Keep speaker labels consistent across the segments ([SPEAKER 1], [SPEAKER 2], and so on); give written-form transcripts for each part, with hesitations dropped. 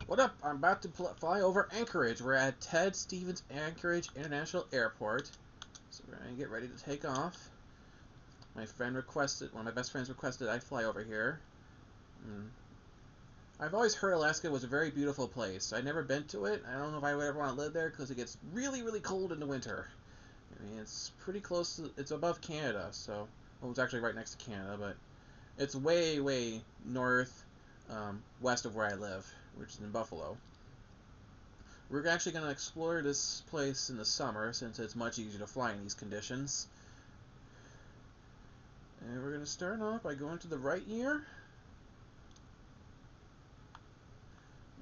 [SPEAKER 1] What up? I'm about to fly over Anchorage. We're at Ted Stevens Anchorage International Airport. So we're going to get ready to take off. One of my best friends requested I fly over here. I've always heard Alaska was a very beautiful place. I've never been to it. I don't know if I would ever want to live there because it gets really, really cold in the winter. I mean, it's pretty close to, it's above Canada, so, well, it's actually right next to Canada, but it's way, way north, west of where I live, which is in Buffalo. We're actually going to explore this place in the summer since it's much easier to fly in these conditions. And we're going to start off by going to the right here.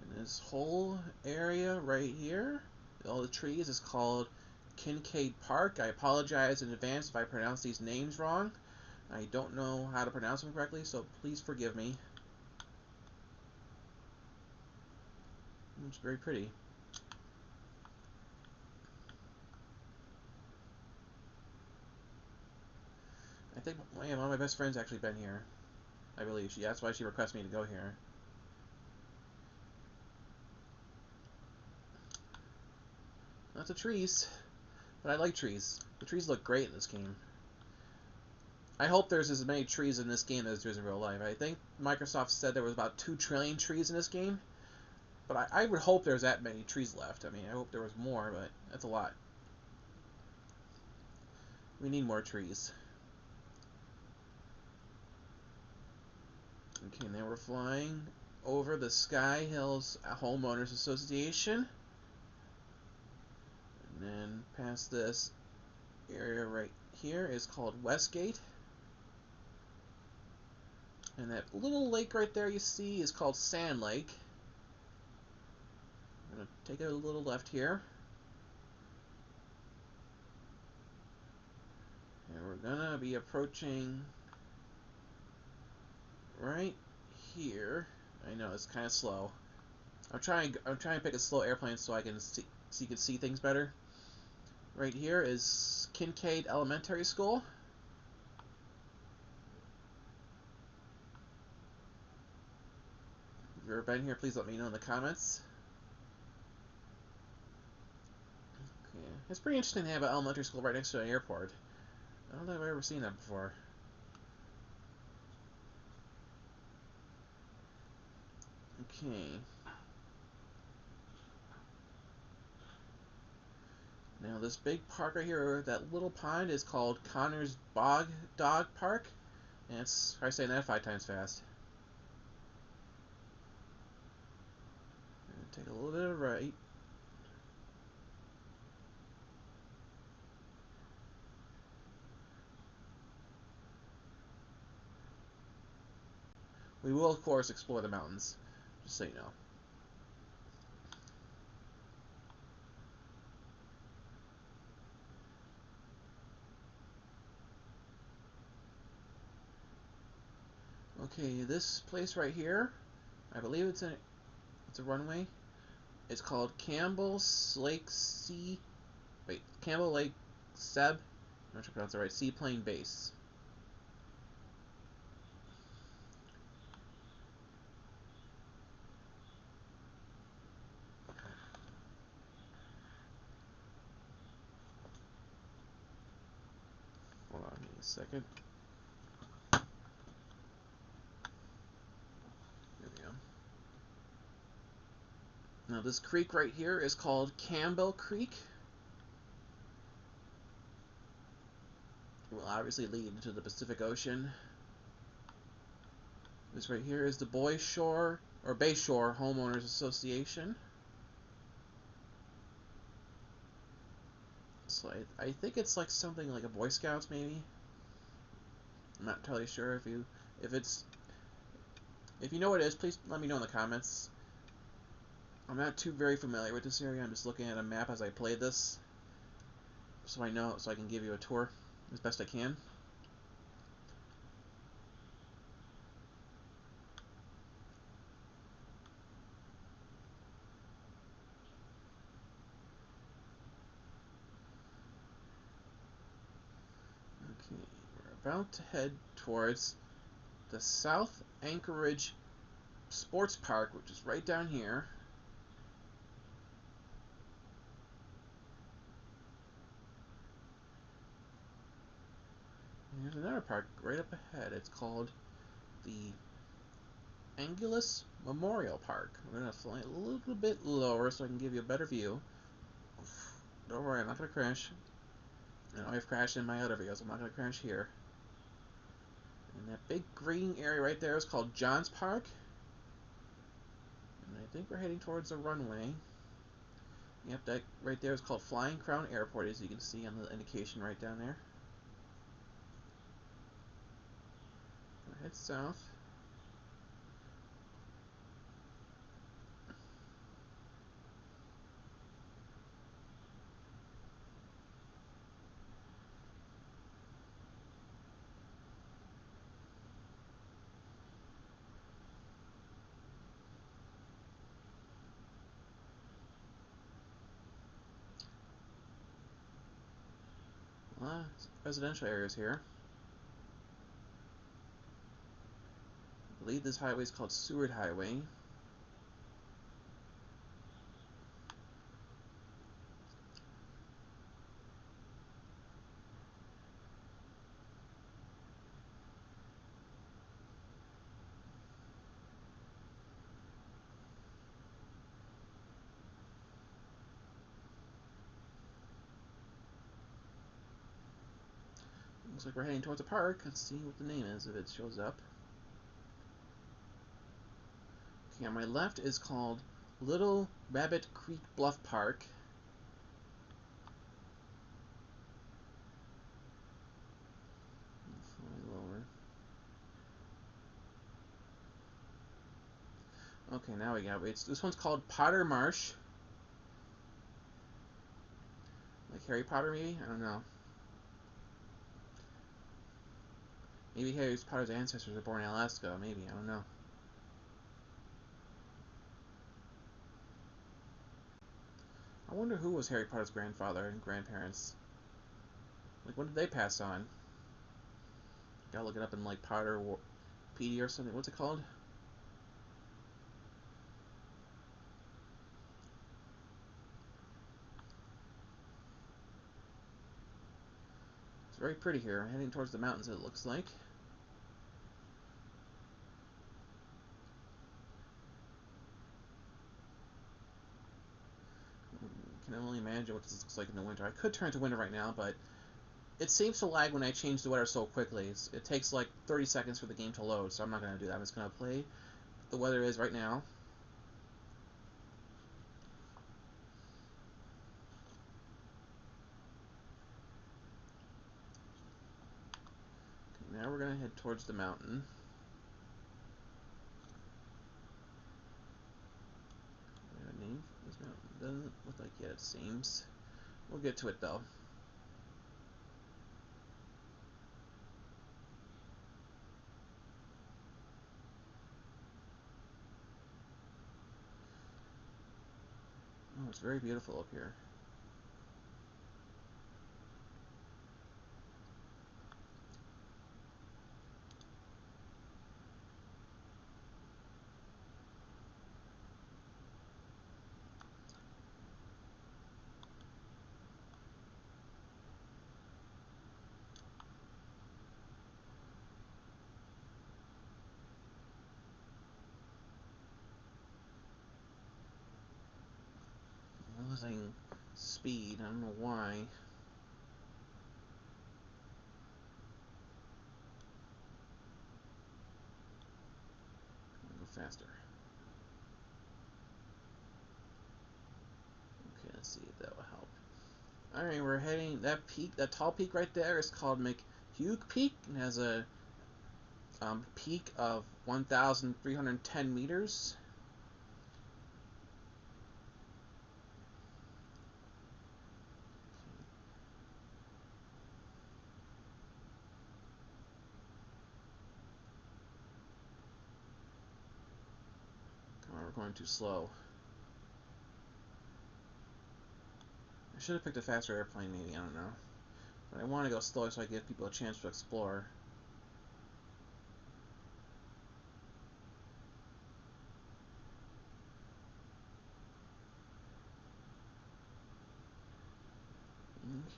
[SPEAKER 1] And this whole area right here, all the trees, is called Kincaid Park. I apologize in advance if I pronounce these names wrong. I don't know how to pronounce them correctly, so please forgive me. It's very pretty. I think one of my best friends actually been here. I believe that's why she requested me to go here. Lots of trees, but I like trees. The trees look great in this game. I hope there's as many trees in this game as there is in real life. I think Microsoft said there was about 2 trillion trees in this game, but I would hope there's that many trees left. I mean, I hope there was more, but that's a lot. We need more trees. Okay, now we're flying over the Sky Hills Homeowners Association. And then past this area right here is called Westgate. And that little lake right there you see is called Sand Lake. I'm going to take a little left here. And we're going to be approaching right here. I know it's kind of slow. I'm trying to pick a slow airplane so I can see, so you can see things better. Right here is Kincaid Elementary School. If you've ever been here, please let me know in the comments. Okay. It's pretty interesting to have an elementary school right next to an airport. I don't think I've ever seen that before. Okay. Now this big park right here, that little pond, is called Connor's Bog Dog Park. And it's, try saying that 5 times fast. Take a little bit of right. We will, of course, explore the mountains, just so you know. Okay, this place right here, I believe it's a runway. It's called Campbell Lake Seb. I'm not sure if I pronounced it right. Seaplane Base. Hold on a second. There we go. Now this creek right here is called Campbell Creek. It will obviously lead into the Pacific Ocean. This right here is the Bay Shore Homeowners Association. So I think it's like something like a Boy Scouts maybe. I'm not entirely sure. If you know what it is, please let me know in the comments. I'm not very familiar with this area. I'm just looking at a map as I play this, so I know, so I can give you a tour as best I can. Okay, we're about to head towards the South Anchorage Sports Park, which is right down here. Here's another park right up ahead. It's called the Angulus Memorial Park. We're going to fly a little bit lower so I can give you a better view. Don't worry, I'm not going to crash. I know I've crashed in my other videos. I'm not going to crash here. And that big green area right there is called John's Park. And I think we're heading towards the runway. Yep, that right there is called Flying Crown Airport, as you can see on the indication right down there. We'll head south. Residential areas here. I believe this highway is called Seward Highway. Looks like we're heading towards a park. Let's see what the name is if it shows up. Okay, on my left is called Little Rabbit Creek Bluff Park. Lower. Okay, now we got this one's called Potter Marsh. Like Harry Potter, maybe? I don't know. Maybe Harry Potter's ancestors were born in Alaska. Maybe, I don't know. I wonder who was Harry Potter's grandfather and grandparents. Like, when did they pass on? Gotta look it up in, like, Potterpedia or something. What's it called? It's very pretty here. Heading towards the mountains, it looks like. Can only imagine what this looks like in the winter. I could turn to winter right now, but it seems to lag when I change the weather so quickly. It takes like 30 seconds for the game to load, so I'm not going to do that. I'm just going to play the weather is right now. Okay, now we're going to head towards the mountain. Do we have a name for this mountain? Doesn't look like yet, it seems. We'll get to it though. Oh, it's very beautiful up here. I'm losing speed. I don't know why. Go faster. Okay, let's see if that will help. Alright, we're heading, that tall peak right there is called McHugh Peak, and has a peak of 1,310 meters. Come on, we're going too slow. I should have picked a faster airplane, maybe, I don't know. But I want to go slower so I give people a chance to explore.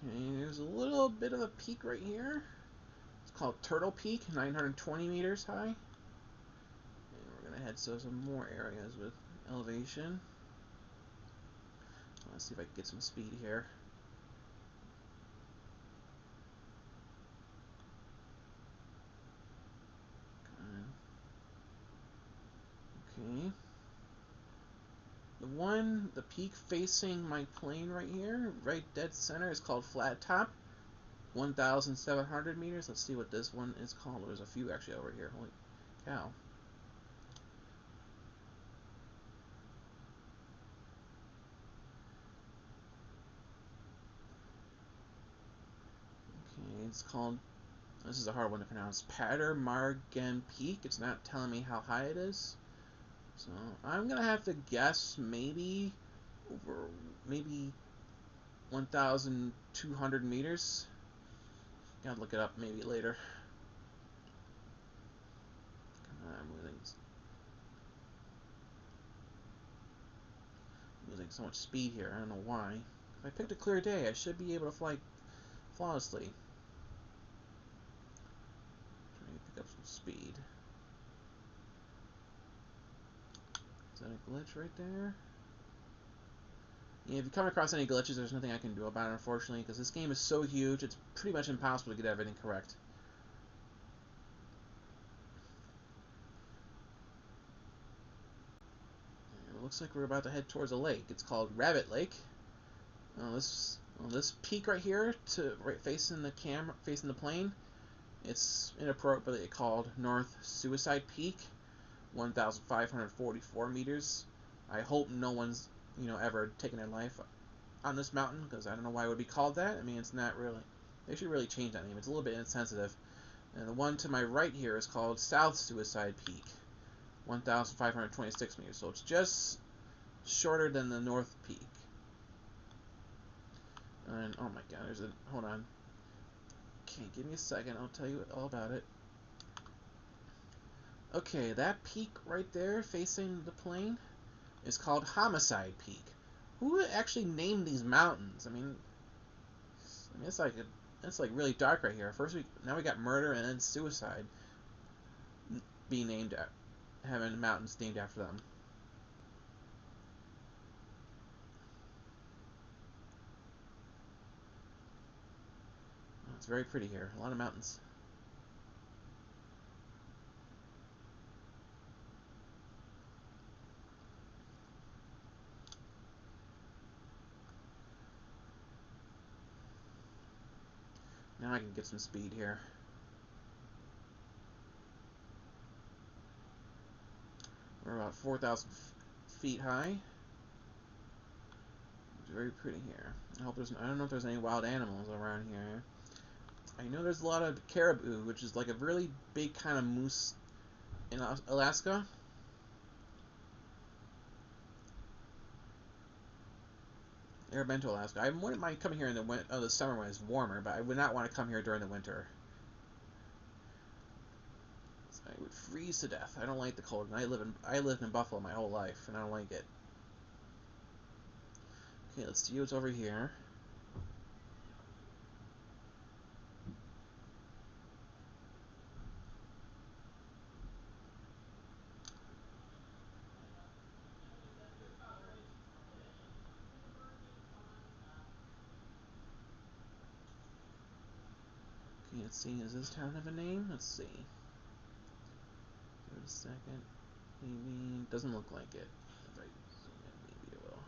[SPEAKER 1] Okay, there's a little bit of a peak right here. It's called Turtle Peak, 920 meters high. And we're gonna head to some more areas with elevation. Let's see if I can get some speed here. Okay. The peak facing my plane right here, right dead center, is called Flat Top, 1,700 meters. Let's see what this one is called. There's a few actually over here. Holy cow. Okay, it's called, this is a hard one to pronounce, Patermargan Peak. It's not telling me how high it is. So I'm gonna have to guess maybe 1,200 meters. Gotta look it up maybe later. I'm losing so much speed here. I don't know why. If I picked a clear day, I should be able to fly flawlessly. Trying to pick up some speed. Is that a glitch right there? Yeah, if you come across any glitches, there's nothing I can do about it, unfortunately, because this game is so huge, it's pretty much impossible to get everything correct. And it looks like we're about to head towards a lake. It's called Rabbit Lake. This peak right here, facing the plane, it's inappropriately called North Suicide Peak, 1,544 meters. I hope no one's ever taken their life on this mountain, because I don't know why it would be called that. I mean, it's not really. They should really change that name. It's a little bit insensitive. And the one to my right here is called South Suicide Peak, 1,526 meters. So it's just shorter than the North Peak. And oh my God, hold on. Okay, give me a second. I'll tell you all about it. Okay, that peak right there facing the plane is called Homicide Peak. Who actually named these mountains? I mean it's like really dark right here. Now we got murder and then suicide being named having mountains named after them. It's very pretty here. A lot of mountains. Now I can get some speed here. We're about 4,000 feet high. It's very pretty here. I don't know if there's any wild animals around here. I know there's a lot of caribou, which is like a really big kind of moose in Alaska. Never been to Alaska. I wouldn't mind coming here in the summer when it's warmer, but I would not want to come here during the winter. I would freeze to death. I don't like the cold, and I lived in Buffalo my whole life, and I don't like it. Okay, let's see what's over here. Okay, let's see. Does this town have a name? Let's see. Give it a second. Maybe doesn't look like it. If I zoom in, maybe it will.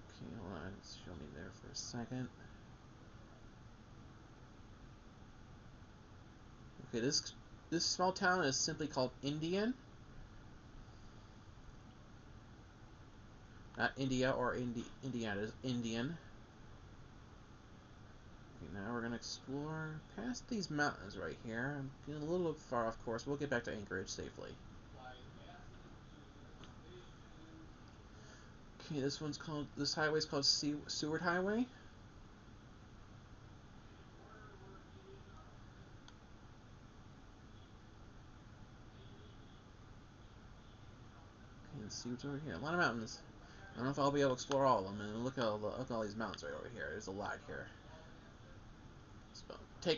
[SPEAKER 1] Okay, hold on. Show me there for a second. Okay, this small town is simply called Indian. Not India or Indiana. It's Indian. Okay, now we're gonna explore past these mountains right here. I'm getting a little bit far off course. We'll get back to Anchorage safely. Okay, this highway is called Seward Highway. Okay, let's see what's over here. A lot of mountains. I don't know if I'll be able to explore all of them. And look at all these mountains right over here. There's a lot here. So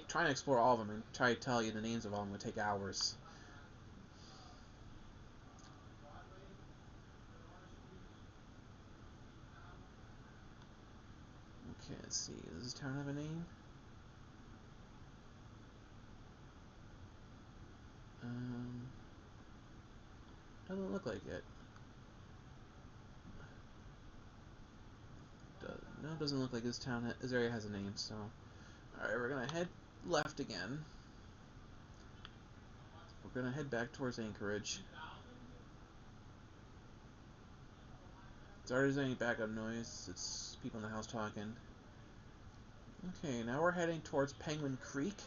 [SPEAKER 1] trying to explore all of them and try to tell you the names of all of them would take hours. Okay, let's see. Does this town have a name? Doesn't look like it. No, it doesn't look like this area has a name. So, all right, we're gonna head left again. We're gonna head back towards Anchorage. Sorry if there's any backup noise. It's people in the house talking. Okay, now we're heading towards Penguin Creek.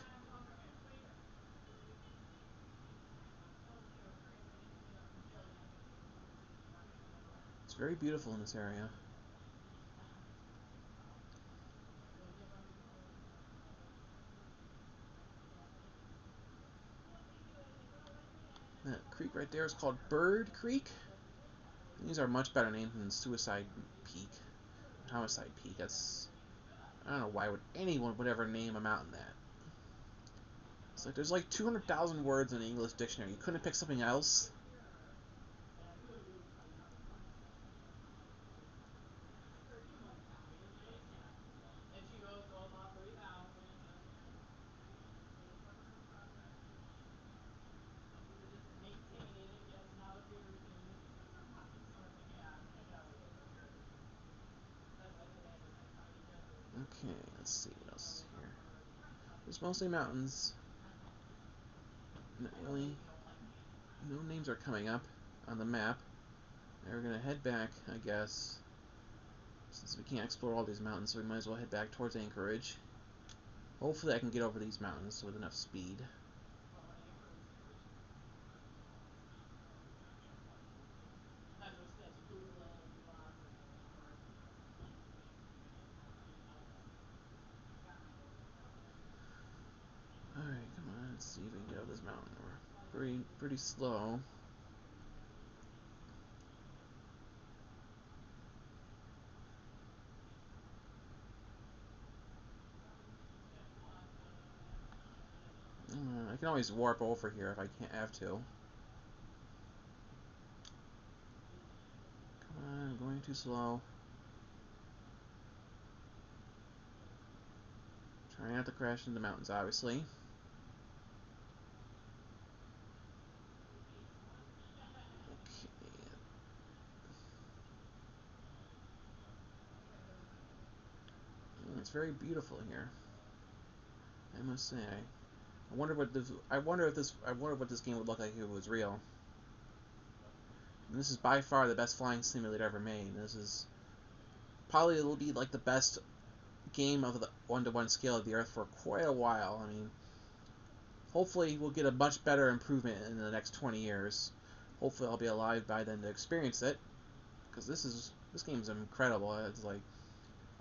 [SPEAKER 1] It's very beautiful in this area. That creek right there is called Bird Creek. These are much better names than Suicide Peak, Homicide Peak. I don't know why anyone would ever name a mountain that. It's like there's like 200,000 words in the English dictionary. You couldn't pick something else. Okay, let's see what else is here. There's mostly mountains. No names are coming up on the map. And we're gonna head back, I guess. Since we can't explore all these mountains, so we might as well head back towards Anchorage. Hopefully I can get over these mountains with enough speed. Alright, come on, let's see if we can get over this mountain. We're pretty slow. I can always warp over here if I can't have to. Come on, I'm going too slow. Trying not to crash into the mountains, obviously. Okay. It's very beautiful here, I must say. I wonder what this game would look like if it was real. And this is by far the best flying simulator ever made. This is probably it'll be like the best game of the one-to-one scale of the Earth for quite a while. I mean, hopefully we'll get a much better improvement in the next 20 years. Hopefully I'll be alive by then to experience it, because this game is incredible. It's like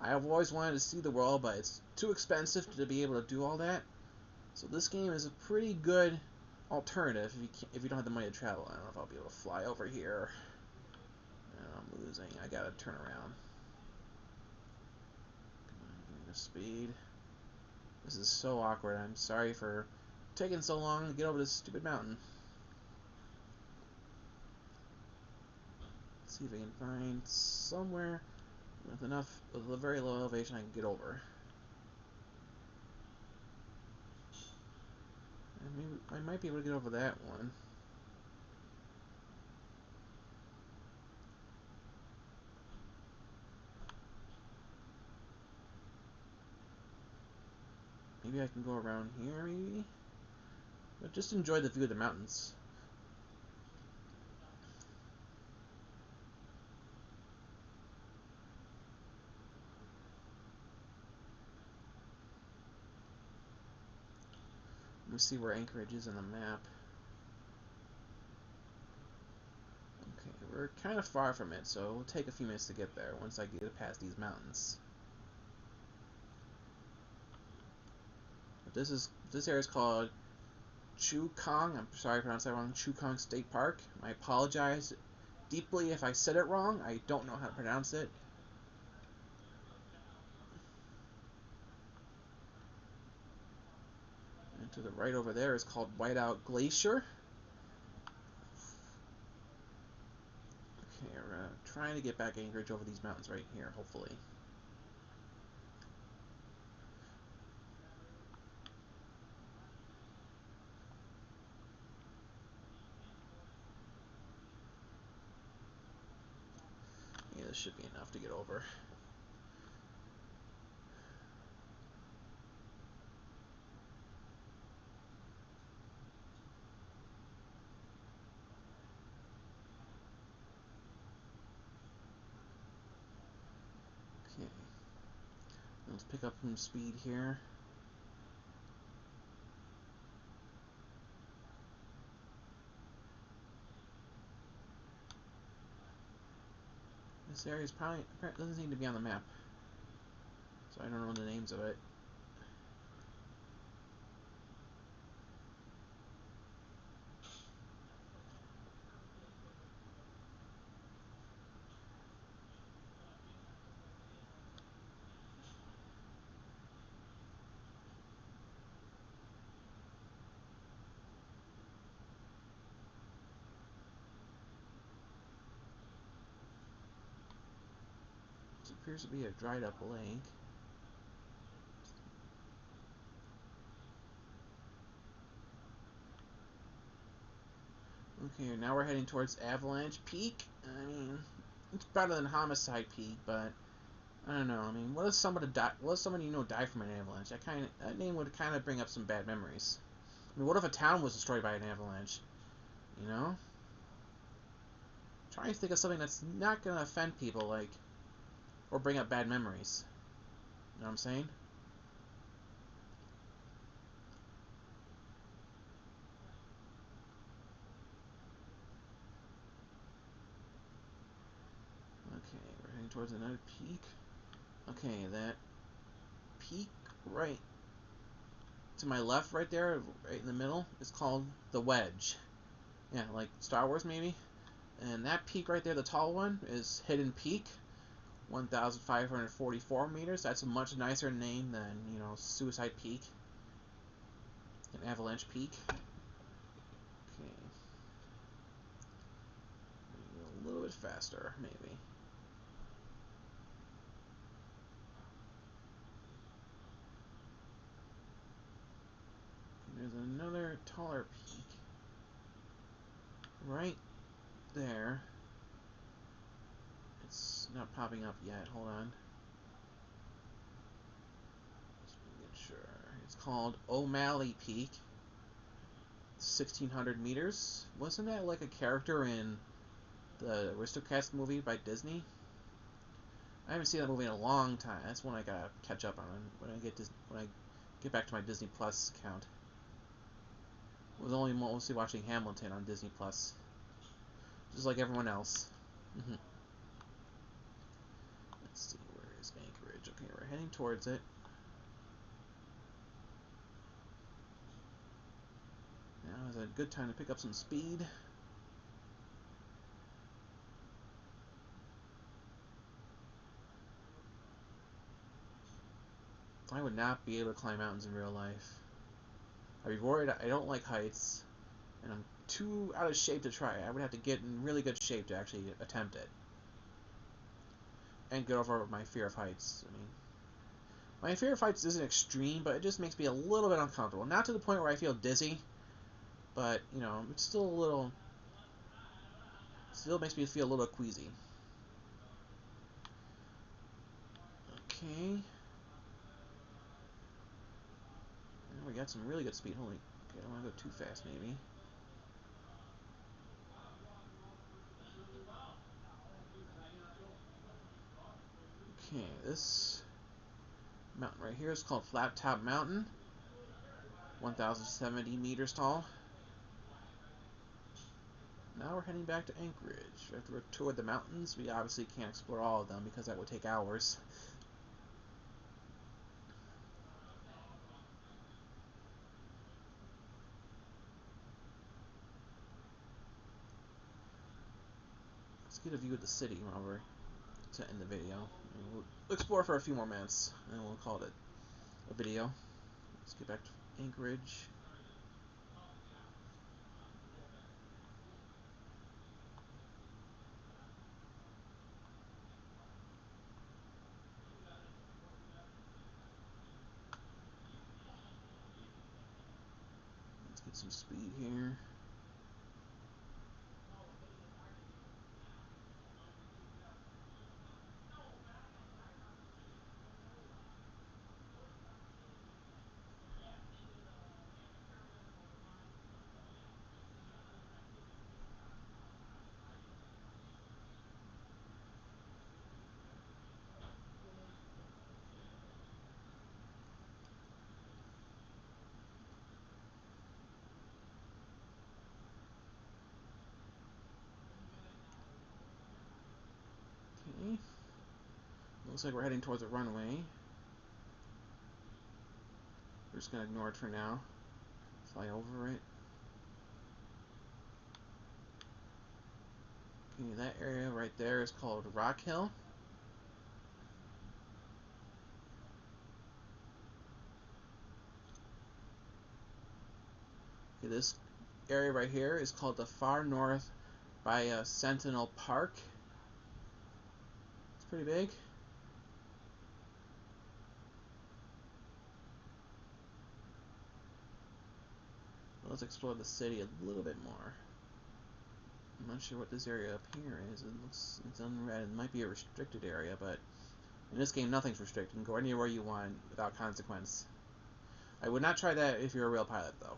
[SPEAKER 1] I've always wanted to see the world, but it's too expensive to be able to do all that. So this game is a pretty good alternative if you don't have the money to travel. I don't know if I'll be able to fly over here. I'm losing. I gotta turn around. Come on, give me the speed. This is so awkward. I'm sorry for taking so long to get over this stupid mountain. Let's see if I can find somewhere with a very low elevation I can get over. And maybe I might be able to get over that one. Maybe I can go around here, maybe? But just enjoy the view of the mountains. Let me see where Anchorage is on the map. Okay, we're kind of far from it, so it'll take a few minutes to get there once I get past these mountains. But this area is called Chu Kong. I'm sorry I pronounced that wrong. Chu Kong State Park. I apologize deeply if I said it wrong. I don't know how to pronounce it. And to the right over there is called Whiteout Glacier. Okay, we're trying to get back Anchorage over these mountains right here, hopefully. Yeah, this should be enough to get over. Okay. Let's pick up some speed here. This area probably doesn't seem to be on the map, so I don't know the names of it. This appears to be a dried up lake. Okay, now we're heading towards Avalanche Peak. I mean, it's better than Homicide Peak, but I don't know. I mean, what if somebody die? What if somebody die from an avalanche? That name would kind of bring up some bad memories. I mean, what if a town was destroyed by an avalanche? You know, trying to think of something that's not gonna offend people, like, or bring up bad memories. You know what I'm saying? Okay, we're heading towards another peak. Okay, that peak right to my left, right there, right in the middle, is called the Wedge. Yeah, like Star Wars maybe. And that peak right there, the tall one, is Hidden Peak, 1,544 meters. That's a much nicer name than, Suicide Peak and Avalanche Peak. Okay. A little bit faster, maybe. There's another taller peak right there. It's not popping up yet. Hold on. Just make sure. It's called O'Malley Peak. 1,600 meters. Wasn't that like a character in the Aristocats movie by Disney? I haven't seen that movie in a long time. That's one I gotta catch up on when I get back to my Disney Plus account. I was only mostly watching Hamilton on Disney Plus, just like everyone else. Let's see, where is Anchorage? Okay, we're heading towards it. Now is a good time to pick up some speed. I would not be able to climb mountains in real life. I'd be worried. I don't like heights, and I'm too out of shape to try. I would have to get in really good shape to actually attempt it, and get over my fear of heights. I mean, my fear of heights isn't extreme, but it just makes me a little bit uncomfortable. Not to the point where I feel dizzy, but it's still a little. Still makes me feel a little queasy. Okay. Now we got some really good speed. Holy. Okay, I don't want to go too fast, maybe. Okay, this mountain right here is called Flat Top Mountain. 1,070 meters tall. Now we're heading back to Anchorage. After we've toured the mountains, we obviously can't explore all of them because that would take hours. get a view of the city while we're to end the video. And we'll explore for a few more minutes, and we'll call it a video. Let's get back to Anchorage. Let's get some speed here. Okay. Looks like we're heading towards a runway. We're just gonna ignore it for now. Fly over it. Okay, that area right there is called Rock Hill. Okay, this area right here is called the Far North by Sentinel Park. It's pretty big. Let's explore the city a little bit more. I'm not sure what this area up here is. It's unread. It might be a restricted area, but in this game nothing's restricted. You can go anywhere you want without consequence. I would not try that if you're a real pilot, though.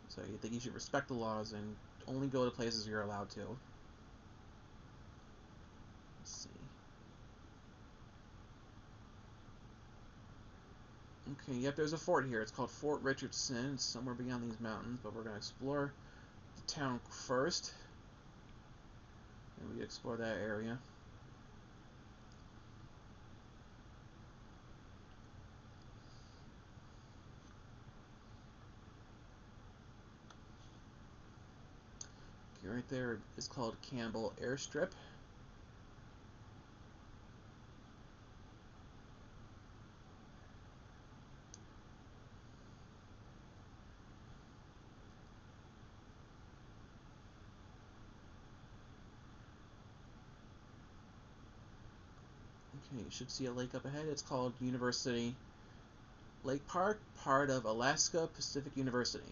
[SPEAKER 1] So you think you should respect the laws and only go to places you're allowed to. Let's see. Okay, yep, there's a fort here. It's called Fort Richardson. It's somewhere beyond these mountains, but we're going to explore the town first. And we explore that area. Okay, right there is called Campbell Airstrip. Okay, you should see a lake up ahead. It's called University Lake Park, part of Alaska Pacific University.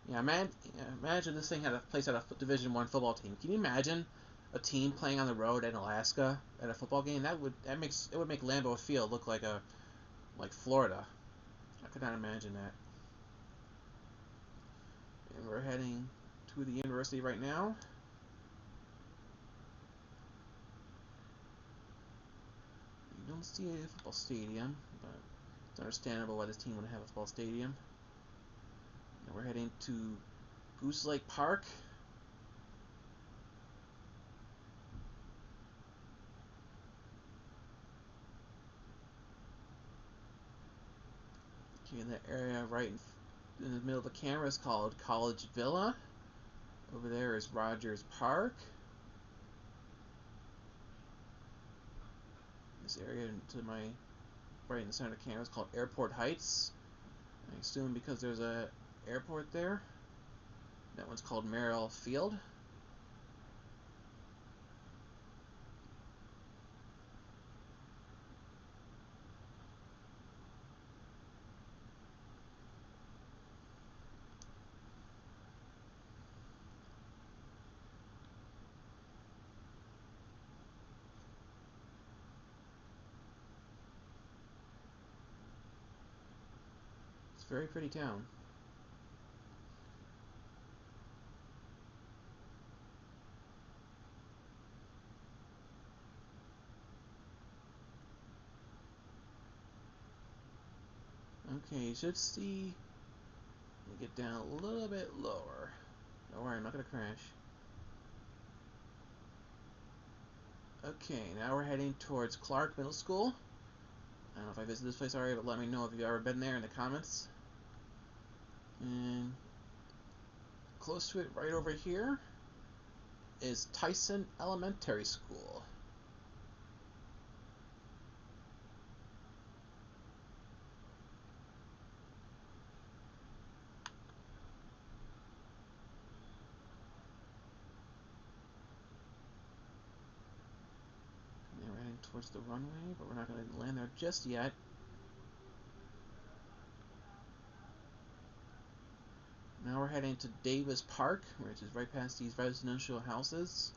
[SPEAKER 1] Yeah, imagine this thing had a place at a Division I football team. Can you imagine a team playing on the road in Alaska at a football game? It would make Lambeau Field look like Florida. I could not imagine that. And we're heading to the university right now. You don't see a football stadium, but it's understandable why this team would have a football stadium. And we're heading to Goose Lake Park. Okay, in that area right in the middle of the camera is called College Villa. Over there is Rogers Park. This area to my right in the center of the camera is called Airport Heights. I assume because there's a airport there. That one's called Merrill Field. It's a very pretty town. Okay, you should see. Let me get down a little bit lower. Don't worry, I'm not gonna crash. Okay, now we're heading towards Clark Middle School. I don't know if I visited this place already, but let me know if you've ever been there in the comments. And close to it, right over here, is Tyson Elementary School. And we're heading towards the runway, but we're not going to land there just yet. Now we're heading to Davis Park, which is right past these residential houses.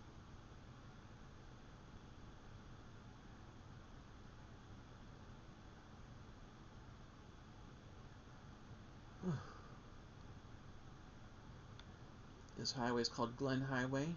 [SPEAKER 1] This highway is called Glen Highway.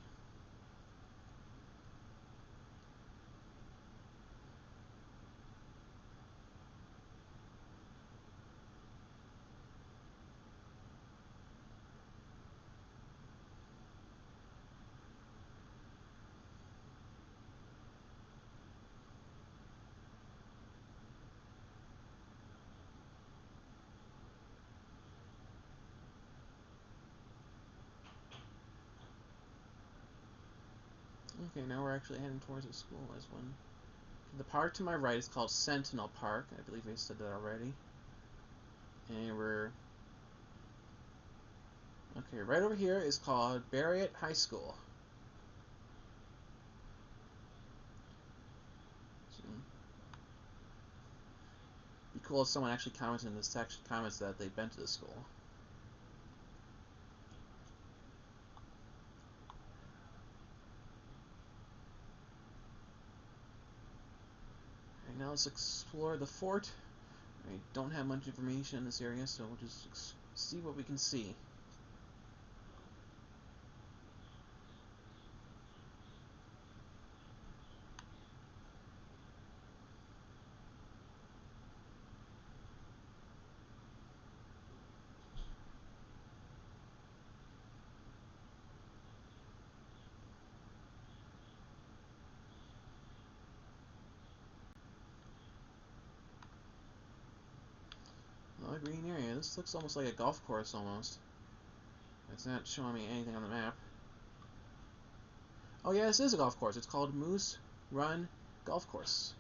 [SPEAKER 1] Okay, now we're actually heading towards the school as one. The park to my right is called Sentinel Park. I believe I said that already. And we're... Okay, right over here is called Bryant High School. So, it'd be cool if someone actually commented in the section comments that they've been to the school. Alright, now let's explore the fort. I don't have much information in this area, so we'll just see what we can see. A green area. This looks almost like a golf course almost. It's not showing me anything on the map. Oh yeah, this is a golf course. It's called Moose Run Golf Course.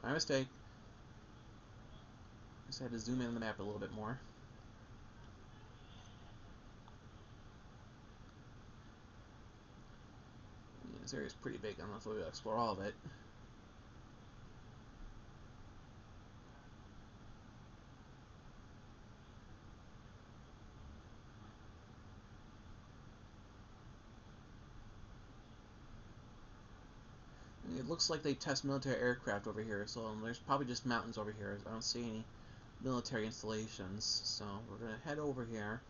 [SPEAKER 1] My mistake. I just had to zoom in on the map a little bit more. Yeah, this area is pretty big. I don't know if we'll explore all of it. It looks like they test military aircraft over here, so there's probably just mountains over here. I don't see any military installations, so we're going to head over here.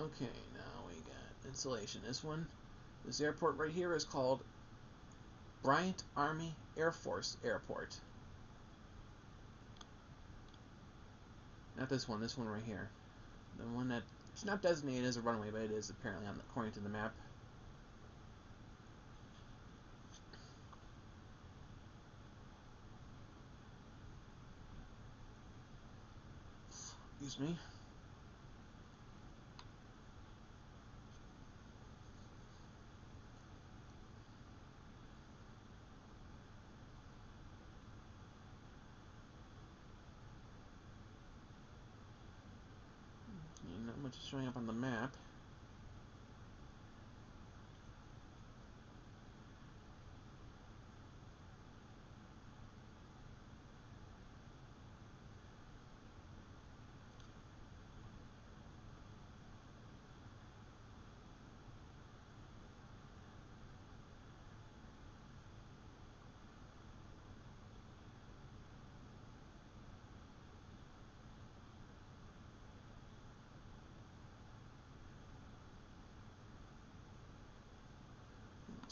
[SPEAKER 1] Okay, now we got installation. This airport right here is called Bryant Army Air Force Airport. Not this one right here. The one that it's not designated as a runway, but it is apparently according to the map. Excuse me. Not much is showing up on the map.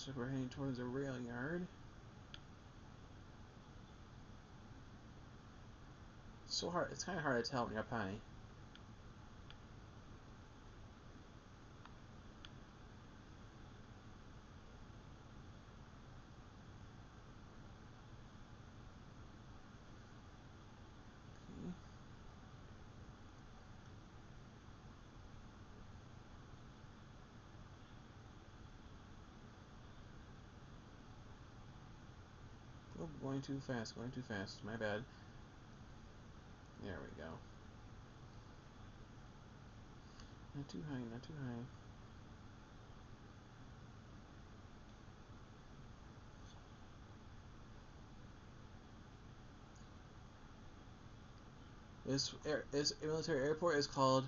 [SPEAKER 1] So we're heading towards a rail yard. So hard. It's kind of hard to tell when you're up high. Okay. Oh, going too fast. Going too fast. My bad. There we go. Not too high. Not too high. This military airport is called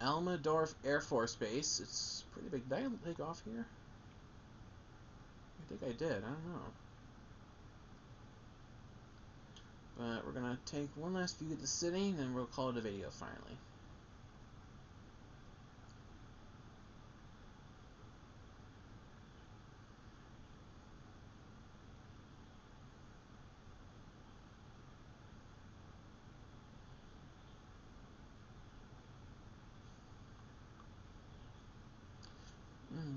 [SPEAKER 1] Almadorf Air Force Base. It's pretty big. Did I take off here? I think I did. I don't know. But we're gonna take one last view of the city, and then we'll call it a video finally.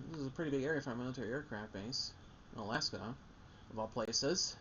[SPEAKER 1] This is a pretty big area for a military aircraft base in Alaska, of all places.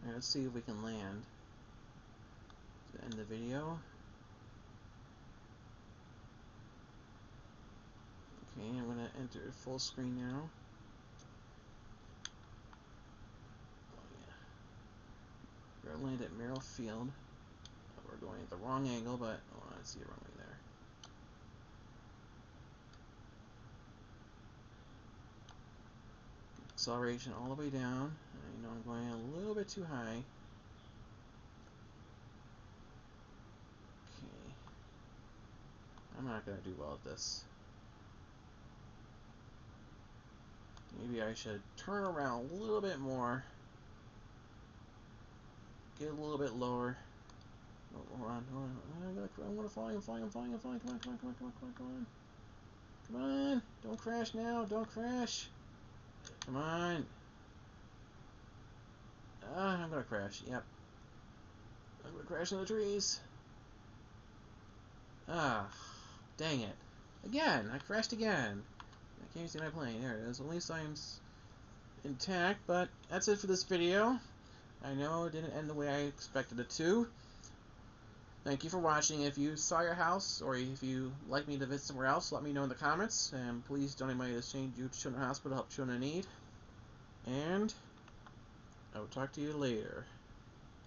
[SPEAKER 1] Alright, let's see if we can land to end the video. Okay, I'm gonna enter full screen now. Oh yeah. We're gonna land at Merrill Field. We're going at the wrong angle, but oh, I see a runway there. Acceleration all the way down. I know I'm going a little bit too high. Okay. I'm not gonna do well at this. Maybe I should turn around a little bit more. Get a little bit lower. Oh, hold on, hold on. I'm gonna fly, I'm flying. Come on, come on, come on, come on, come on, come on. Come on! Don't crash now, don't crash! Come on! Ah, I'm gonna crash, yep. I'm gonna crash in the trees. Ah, dang it. Again, I crashed again. I can't even see my plane. There it is. At least I'm intact, but that's it for this video. I know it didn't end the way I expected it to. Thank you for watching. If you saw your house, or if you like me to visit somewhere else, let me know in the comments. And please donate money to St. Jude Children's Hospital to help children in need. And I will talk to you later.